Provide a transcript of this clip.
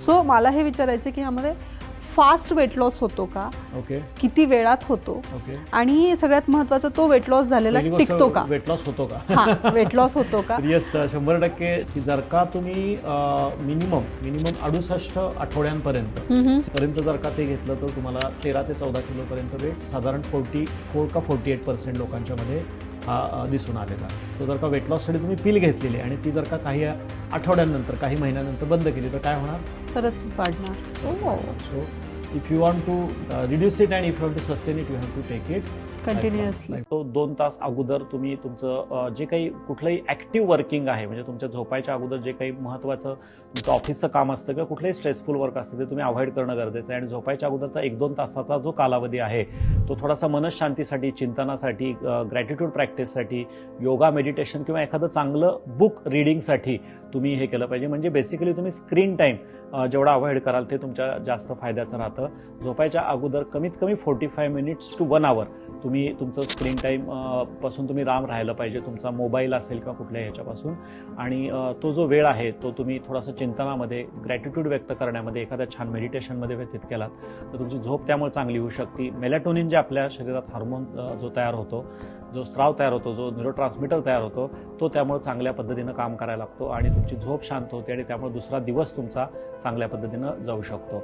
So मला हे विचारायचं की यामध्ये फास्ट वेट लॉस होतो का, ओके किती वेळात होतो, ओके. आणि सगळ्यात महत्त्वाचं तो वेट लॉस झालेला टिकतो का, वेट लॉस होतो का? हां वेट लॉस होतो का. येस, 100% की जर का तुम्ही मिनिमम 68 आठवड्यांपर्यंत जर का ते घेतलं तर तुम्हाला 13 ते 14 किलोपर्यंत वेट साधारण 44 का 48% लोकांच्यामध्ये हा दिसून आलेला. सो जर का वेट लॉससाठी तुम्ही पिल घेतलेली आणि ती जर का काही आठवड्यांनंतर काही महिन्यानंतर बंद केली तर काय होणार? परत वाढणार. So if you want to reduce it and if you want to sustain it you have to take it continuously. तो 2 तास अगोदर तुम्ही तुमचं जे काही कुठलंही ॲक्टिव्ह वर्किंग आहे, म्हणजे तुमच्या झोपायच्या अगोदर जे काही महत्त्वाचं तुमचं ऑफिसचं काम असतं किंवा कुठलंही स्ट्रेसफुल वर्क असतं ते तुम्ही अवॉइड करणं गरजेचं आहे. आणि झोपायच्या अगोदरचा 1-2 तासाचा जो कालावधी आहे तो थोडासा मनशांतीसाठी, चिंतनासाठी, ग्रॅटिट्यूड प्रॅक्टिससाठी, योगा, मेडिटेशन किंवा एखादं चांगलं बुक रिडिंगसाठी तुम्ही हे केलं पाहिजे. म्हणजे बेसिकली तुम्ही स्क्रीन टाईम जेवढा अवॉइड कराल ते तुमच्या जास्त फायद्याचं राहतं. झोपायच्या अगोदर कमीत कमी 45 मिनिट्स टू 1 आवर तुम्ही तुमचं स्क्रीन टाईम पासून तुम्ही लांब राहायला पाहिजे, तुमचा मोबाईल असेल किंवा कुठल्या ह्याच्यापासून. आणि तो जो वेळ आहे तो तुम्ही थोडासा चिंतनामध्ये, ग्रॅटिट्यूड व्यक्त करण्यामध्ये, एखाद्या छान मेडिटेशनमध्ये व्यतीत केलात तर तुमची झोप त्यामुळे चांगली होऊ शकते. मेलॅटोनिन जे आपल्या शरीरात हार्मोन जो तयार होतो, जो स्त्राव तयार होतो, जो न्यूरोट्रान्समीटर तयार होतो, तो त्यामुळे चांगल्या पद्धतीनं काम करायला लागतो आणि तुमची झोप शांत होते आणि त्यामुळे दुसरा दिवस तुमचा चांगल्या पद्धतीनं जाऊ शकतो.